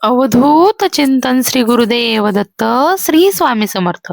अवधूत चिंतन श्री गुरुदेव दत्त श्री स्वामी समर्थ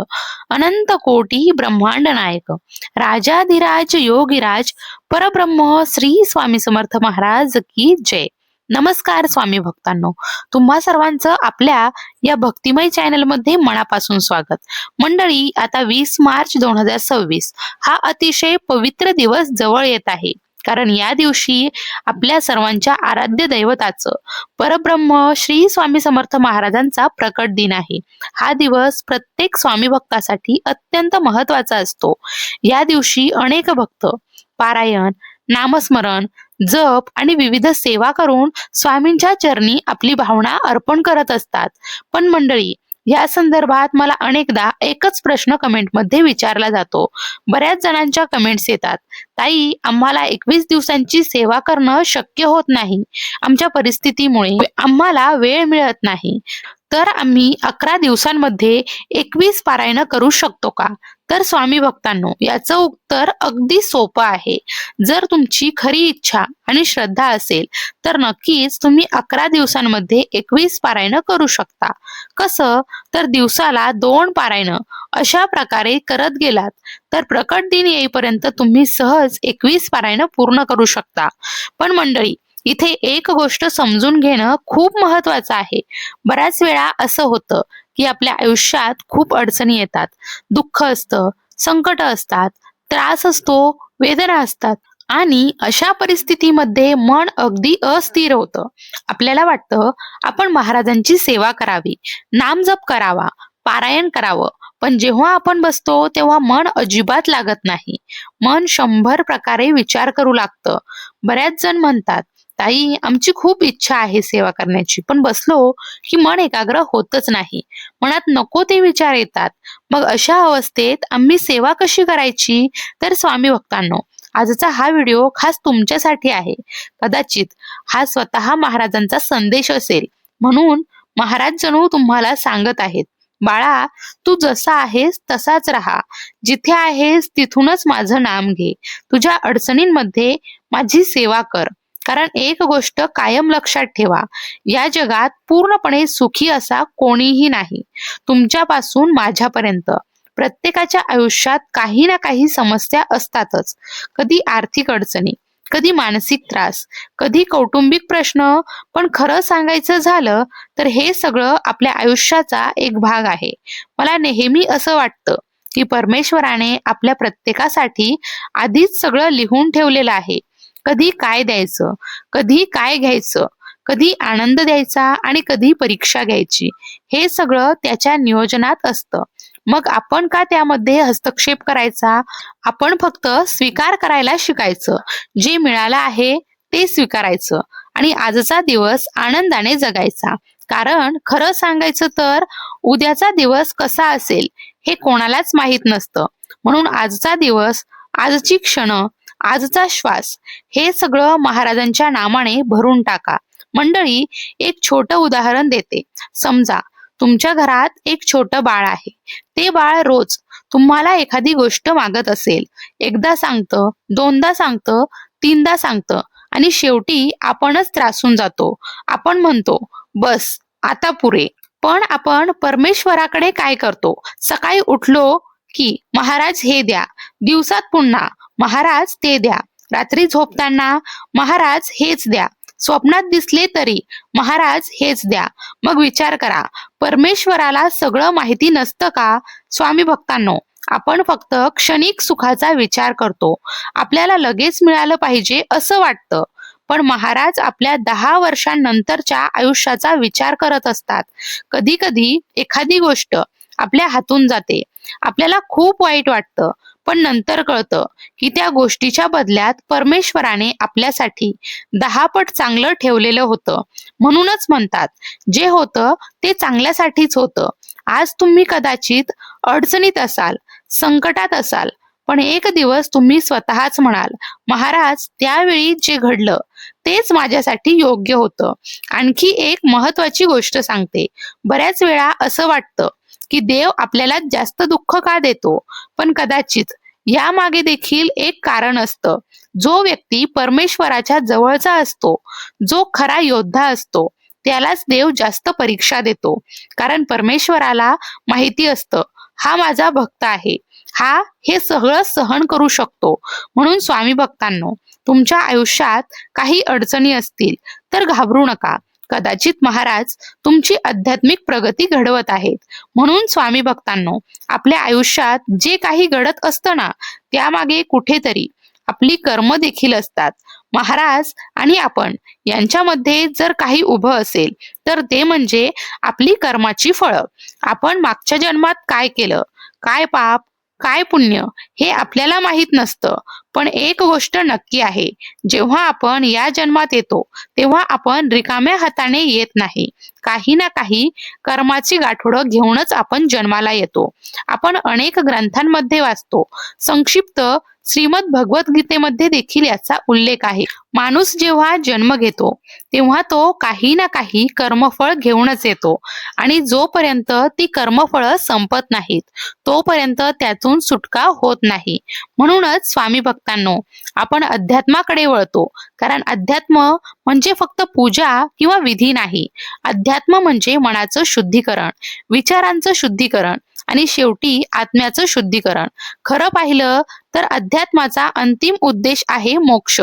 अनंत कोटी ब्रह्मांड नायक राजाधिराज योगीराज परब्रह्म श्री स्वामी समर्थ महाराज की जय. नमस्कार स्वामी भक्तांनो, तुम्हा सर्वांचं आपल्या या भक्तिमय चॅनल मध्ये मनापासून स्वागत. मंडळी, आता 20 मार्च 2026 हा अतिशय पवित्र दिवस जवळ येत आहे. कारण या दिवशी आपल्या सर्वांच्या आराध्य दैवताचं परब्रह्म श्री स्वामी समर्थ महाराजांचा प्रकट दिन आहे. हा दिवस प्रत्येक स्वामी भक्तासाठी अत्यंत महत्वाचा असतो. या दिवशी अनेक भक्त पारायण, नामस्मरण, जप आणि विविध सेवा करून स्वामींच्या चरणी आपली भावना अर्पण करत असतात. पण मंडळी, या संदर्भात मला अनेकदा एकच प्रश्न कमेंटमध्ये विचारला जातो. बऱ्याच जणांच्या कमेंट्स येतात, ताई आम्हाला 21 दिवसांची सेवा करणं शक्य होत नाही, आमच्या परिस्थितीमुळे आम्हाला वेळ मिळत नाही, तर आम्ही 11 दिवसांमध्ये 21 पारायण करू शकतो का? तर स्वामी भक्तांनो, याचं उत्तर अगदी सोपं आहे. जर तुमची खरी इच्छा आणि श्रद्धा असेल तर नक्कीच तुम्ही 11 दिवसांमध्ये 21 पारायण करू शकता. कसं? तर दिवसाला 2 पारायण अशा प्रकारे करत गेलात तर प्रकट दिन येईपर्यंत तुम्ही सहज 21 पारायण पूर्ण करू शकता. पण मंडळी, इथे एक गोष्ट समजून घेणं खूप महत्वाचं आहे. बऱ्याच वेळा असं होतं की आपल्या आयुष्यात खूप अडचणी येतात, दुःख असतं, संकट असतात, त्रास असतो, वेदना असतात आणि अशा परिस्थितीमध्ये मन अगदी अस्थिर होतं. आपल्याला वाटतं आपण महाराजांची सेवा करावी, नामजप करावा, पारायण करावं, पण जेव्हा आपण बसतो तेव्हा मन अजिबात लागत नाही. मन 100 प्रकारे विचार करू लागतं. बऱ्याच जण म्हणतात, ताई आमची खूप इच्छा आहे सेवा करण्याची, पण बसलो की मन एकाग्र होतच नाही, मनात नको ते विचार येतात. मग अशा अवस्थेत आम्ही सेवा कशी करायची? तर स्वामी भक्तांनो, आजचा हा व्हिडिओ खास तुमच्यासाठी आहे. कदाचित हा स्वतः महाराजांचा संदेश असेल, म्हणून महाराज जणू तुम्हाला सांगत आहेत, बाळा तू जसा आहेस तसाच राहा, जिथे आहेस तिथूनच माझं नाम घे, तुझ्या अडचणींमध्ये माझी सेवा कर. कारण एक गोष्ट कायम लक्षात ठेवा, या जगात पूर्णपणे सुखी असा कोणीही नाही. तुमच्यापासून माझ्यापर्यंत प्रत्येकाच्या आयुष्यात काही ना काही समस्या असतातच. कधी आर्थिक अडचणी, कधी मानसिक त्रास, कधी कौटुंबिक प्रश्न. पण खरं सांगायचं झालं तर हे सगळं आपल्या आयुष्याचा एक भाग आहे. मला नेहमी असं वाटतं की परमेश्वराने आपल्या प्रत्येकासाठी आधीच सगळं लिहून ठेवलेलं आहे. कधी काय द्यायचं, कधी काय घ्यायचं, कधी आनंद द्यायचा आणि कधी परीक्षा घ्यायची, हे सगळं त्याच्या नियोजनात असतं. मग आपण का त्यामध्ये हस्तक्षेप करायचा? आपण फक्त स्वीकार करायला शिकायचं. जे मिळालं आहे ते स्वीकारायचं आणि आजचा दिवस आनंदाने जगायचा. कारण खरं सांगायचं तर उद्याचा दिवस कसा असेल हे कोणालाच माहित नसतं. म्हणून आजचा दिवस, आजची क्षण, आजचा श्वास हे सगळं महाराजांच्या नामाने भरून टाका. मंडळी, एक छोटं उदाहरण देते. समजा तुमच्या घरात एक छोटं बाळ आहे. ते बाळ रोज तुम्हाला एखादी गोष्ट मागत असेल. एकदा सांगतं, दोनदा सांगतं, तीनदा सांगतं आणि शेवटी आपणच त्रासून जातो. आपण म्हणतो, बस आता पुरे. पण आपण परमेश्वराकडे काय करतो? सकाळी उठलो की महाराज हे द्या, दिवसात पुन्हा महाराज ते द्या, रात्री झोपताना महाराज हेच द्या, स्वप्नात दिसले तरी महाराज हेच द्या. मग विचार करा, परमेश्वराला सगळं माहिती नसतं का? स्वामी भक्तांनो, आपण फक्त क्षणिक सुखाचा विचार करतो. आपल्याला लगेच मिळालं पाहिजे असं वाटतं. पण महाराज आपल्या 10 वर्षांनंतरच्या आयुष्याचा विचार करत असतात. कधी कधी एखादी गोष्ट आपल्या हातून जाते, आपल्याला खूप वाईट वाटतं, पण नंतर कळतं की त्या गोष्टीच्या बदल्यात परमेश्वराने आपल्यासाठी 10 पट चांगलं ठेवलेलं होतं. म्हणूनच म्हणतात, जे होतं ते चांगल्यासाठीच होतं. आज तुम्ही कदाचित अडचणीत असाल, संकटात असाल, पण एक दिवस तुम्ही स्वतःच म्हणाल, महाराज त्यावेळी जे घडलं तेच माझ्यासाठी योग्य होतं. आणखी एक महत्वाची गोष्ट सांगते. बऱ्याच वेळा असं वाटतं की देव आपल्याला जास्त दुःख का देतो? पण कदाचित यामागे देखील एक कारण असतं. जो व्यक्ती परमेश्वराच्या जवळचा असतो, जो खरा योद्धा असतो, त्यालाच देव जास्त परीक्षा देतो. कारण परमेश्वराला माहिती असतं, हा माझा भक्त आहे, हा हे सगळं सहन करू शकतो. म्हणून स्वामी भक्तांनो, तुमच्या आयुष्यात काही अडचणी असतील तर घाबरू नका. कदाचित महाराज तुमची आध्यात्मिक प्रगती घडवत आहेत. म्हणून स्वामी भक्तांनो, आपल्या आयुष्यात जे काही घडत असतं ना, त्यामागे कुठेतरी आपली कर्म देखील असतात. महाराज आणि आपण यांच्यामध्ये जर काही उभं असेल तर ते म्हणजे आपली कर्माची फळं. आपण मागच्या जन्मात काय केलं, काय पाप, काय पुण्य हे आपल्याला माहित नसतं. पण एक गोष्ट नक्की आहे, जेव्हा आपण या जन्मात येतो तेव्हा आपण रिकाम्या हाताने येत नाही. काही ना काही कर्माची गाठोडं घेऊनच आपण जन्माला येतो. आपण अनेक ग्रंथांमध्ये वाचतो. संक्षिप्त श्रीमद भगवद्गीतेमध्ये देखील याचा उल्लेख आहे. माणूस जेव्हा जन्म घेतो तेव्हा तो काही ना काही कर्मफळ घेऊनच येतो आणि जोपर्यंत ती कर्मफळं संपत नाहीत तोपर्यंत त्यातून सुटका होत नाही. म्हणूनच स्वामी भक्तांनो, आपण अध्यात्माकडे वळतो. कारण अध्यात्म म्हणजे फक्त पूजा किंवा विधी नाही. अध्यात्म म्हणजे मनाचं शुद्धीकरण, विचारांचं शुद्धीकरण आणि शेवटी आत्म्याचं शुद्धीकरण. खरं पाहिलं तर अध्यात्माचा अंतिम उद्देश आहे मोक्ष.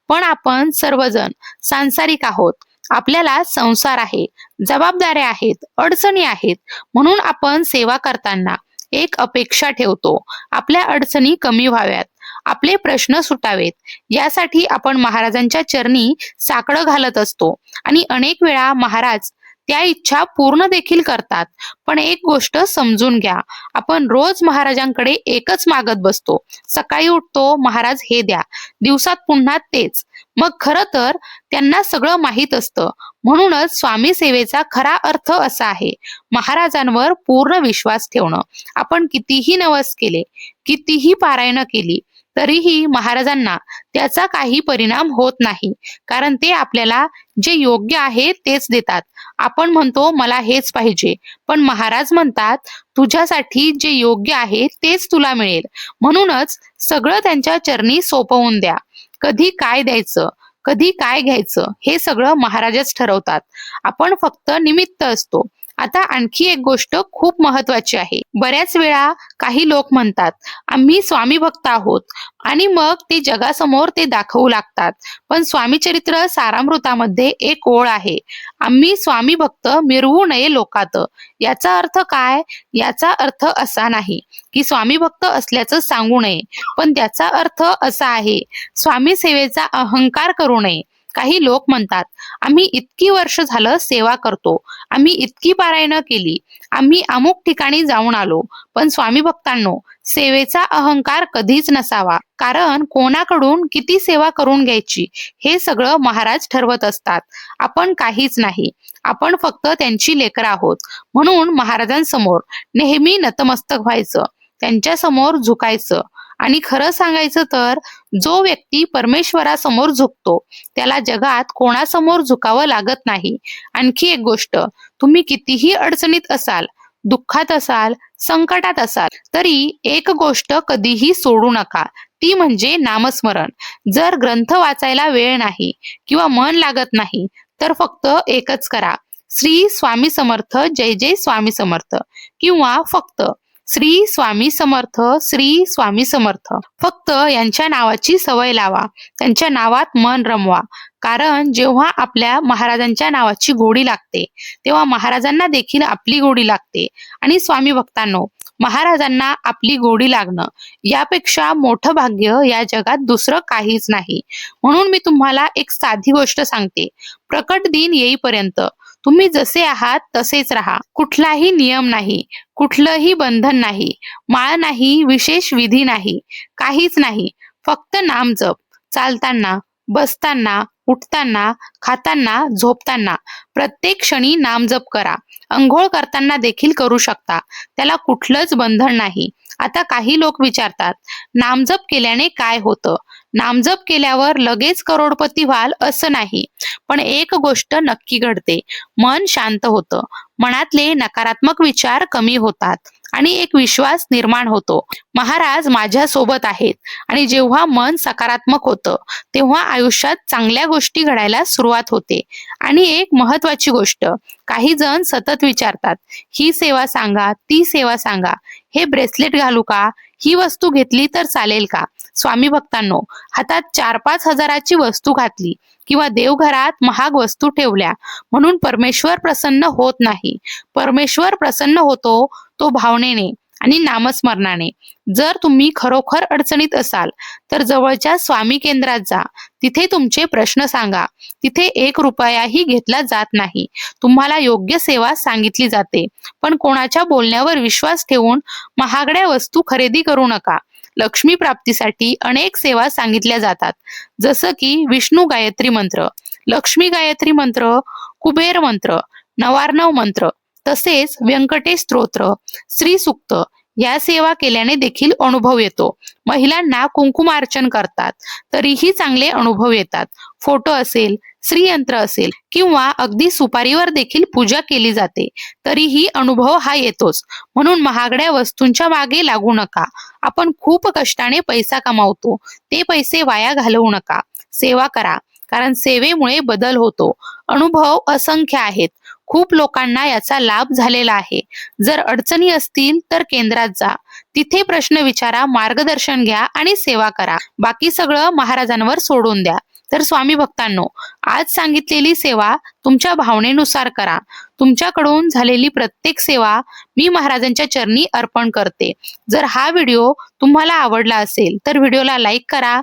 पण आपण सर्वजण सांसारिक आहोत. आपल्याला संसार आहे, जबाबदाऱ्या आहेत, अडचणी आहेत. म्हणून आपण सेवा करताना एक अपेक्षा ठेवतो, आपल्या अडचणी कमी व्हाव्यात, आपले प्रश्न सुटावेत. यासाठी आपण महाराजांच्या चरणी साकडं घालत असतो आणि अनेक वेळा महाराज त्या इच्छा पूर्ण देखील करतात. पण एक गोष्ट समजून घ्या, आपण रोज महाराजांकडे एकच मागत बसतो. सकाळी उठतो, महाराज हे द्या, दिवसात पुन्हा तेच. मग खरं तर त्यांना सगळं माहीत असतं. म्हणूनच स्वामी सेवेचा खरा अर्थ असा आहे, महाराजांवर पूर्ण विश्वास ठेवणं. आपण कितीही नवस केले, कितीही पारायण केली तरीही महाराजांना त्याचा काही परिणाम होत नाही. कारण ते आपल्याला जे योग्य आहे तेच देतात. आपण म्हणतो मला हेच पाहिजे, पण महाराज म्हणतात तुझ्यासाठी जे योग्य आहे तेच तुला मिळेल. म्हणूनच सगळं त्यांच्या चरणी सोपवून द्या. कधी काय द्यायचं, कधी काय घ्यायचं हे सगळं महाराजच ठरवतात. आपण फक्त निमित्त असतो. आता आणखी एक गोष्ट खूप महत्वाची आहे. बऱ्याच वेळा काही लोक म्हणतात आम्ही स्वामी भक्त आहोत आणि मग ते जगासमोर ते दाखवू लागतात. पण स्वामी चरित्र सारामृतामध्ये एक ओळ आहे, आम्ही स्वामी भक्त मिरवू नये लोकात. याचा अर्थ काय? याचा अर्थ असा नाही की स्वामी भक्त असल्याचं सांगू नये, पण त्याचा अर्थ असा आहे, स्वामी सेवेचा अहंकार करू नये. काही लोक म्हणतात आम्ही इतकी वर्ष झालं सेवा करतो, आम्ही इतकी पारायण केली, आम्ही अमुक ठिकाणी जाऊन आलो. पण स्वामी भक्तांनो, सेवेचा अहंकार कधीच नसावा. कारण कोणाकडून किती सेवा करून घ्यायची हे सगळं महाराज ठरवत असतात. आपण काहीच नाही. आपण फक्त त्यांची लेकरं आहोत. म्हणून महाराजांसमोर नेहमी नतमस्तक व्हायचं, त्यांच्या समोर झुकायचं. आणि खरं सांगायचं तर जो व्यक्ती परमेश्वरासमोर झुकतो त्याला जगात कोणासमोर झुकावं लागत नाही. आणखी एक गोष्ट, तुम्ही कितीही अडचणीत असाल, दुःखात असाल, संकटात असाल तरी एक गोष्ट कधीही सोडू नका, ती म्हणजे नामस्मरण. जर ग्रंथ वाचायला वेळ नाही किंवा मन लागत नाही तर फक्त एकच करा, श्री स्वामी समर्थ, जय जय स्वामी समर्थ, किंवा फक्त श्री स्वामी समर्थ, श्री स्वामी समर्थ. फक्त यांच्या नावाची सवय लावा, त्यांच्या नावात मन रमवा. कारण जेव्हा आपल्या महाराजांच्या नावाची गोडी लागते तेव्हा महाराजांना देखील आपली गोडी लागते. आणि स्वामी भक्तांनो, महाराजांना आपली गोडी लागणं यापेक्षा मोठं भाग्य या जगात दुसरं काहीच नाही. म्हणून मी तुम्हाला एक साधी गोष्ट सांगते, प्रकट दिन येईपर्यंत तुम्ही जसे आहात तसेच राहा. कुठलाही नियम नाही, कुठलंही बंधन नाही, माळ नाही, विशेष विधी नाही, काहीच नाही. फक्त नाम जप. चालताना, बसताना, उठताना, खाताना, झोपताना प्रत्येक क्षणी नामजप करा. अंघोळ करताना देखील करू शकता, त्याला कुठलंच बंधन नाही. आता काही लोक विचारतात नामजप केल्याने काय होतं? नामजप केल्यावर लगेच करोडपती व्हाल असं नाही, पण एक गोष्ट नक्की घडते, मन शांत होतं, मनातले नकारात्मक विचार कमी होतात आणि एक विश्वास निर्माण होतो. महाराज माझ्या सोबत आहेत. आणि जेव्हा मन सकारात्मक होतं, तेव्हा आयुष्यात चांगल्या गोष्टी घडायला सुरुवात होते. आणि एक महत्वाची गोष्ट, काही जण सतत विचारतात, ही सेवा सांगा, ती सेवा सांगा, हे ब्रेसलेट घालू का, ही वस्तू घेतली तर चालेल का? स्वामी भक्तांनो, हातात 4-5 हजाराची वस्तू घातली किंवा देवघरात महाग वस्तू ठेवल्या म्हणून परमेश्वर प्रसन्न होत नाही. परमेश्वर प्रसन्न होतो तो भावनेने आणि नामस्मरणाने. जर तुम्ही खरोखर अडचणीत असाल तर जवळच्या स्वामी केंद्रात जा. तिथे तुमचे प्रश्न सांगा. तिथे 1 रुपयाही घेतला जात नाही. तुम्हाला योग्य सेवा सांगितली जाते. पण कोणाच्या बोलण्यावर विश्वास ठेवून महागड्या वस्तू खरेदी करू नका. लक्ष्मी प्राप्तीसाठी अनेक सेवा सांगितल्या जातात, जसं की विष्णू गायत्री मंत्र, लक्ष्मी गायत्री मंत्र, कुबेर मंत्र, नवार्णव मंत्र, तसेच व्यंकटेश स्तोत्र, श्री सूक्त या सेवा केल्याने देखील अनुभव येतो. महिलांना कुंकुमार्चन करतात तरीही चांगले अनुभव येतात. फोटो असेल, श्रीयंत्र असेल किंवा अगदी सुपारीवर देखील पूजा केली जाते तरीही अनुभव हा येतोच. म्हणून महागड्या वस्तूंच्या मागे लागू नका. आपण खूप कष्टाने पैसा कमावतो, ते पैसे वाया घालवू नका. सेवा करा, कारण सेवेमुळे बदल होतो. अनुभव असंख्य आहेत. खूप लोकांना याचा लाभ झालेला आहे. जर अडचणी असतील तर केंद्रात जा. तिथे प्रश्न विचारा, मार्गदर्शन घ्या आणि सेवा करा. बाकी सगळं महाराजांवर सोडून द्या. तर स्वामी भक्तांनो, आज सांगितलेली सेवा तुमच्या भावनेनुसार करा. तुमच्याकडून झालेली प्रत्येक सेवा मी महाराजांच्या चरणी अर्पण करते. जर हा व्हिडिओ तुम्हाला आवडला असेल तर व्हिडिओला लाईक करा,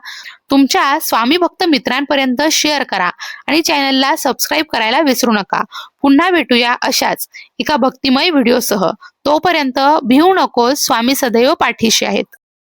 तुमच्या स्वामी भक्त मित्रांपर्यंत शेअर करा आणि चॅनलला सबस्क्राईब करायला विसरू नका. पुन्हा भेटूया अशाच एका भक्तिमय व्हिडिओसह. तोपर्यंत भिवू नकोस, स्वामी सदैव पाठीशी आहेत.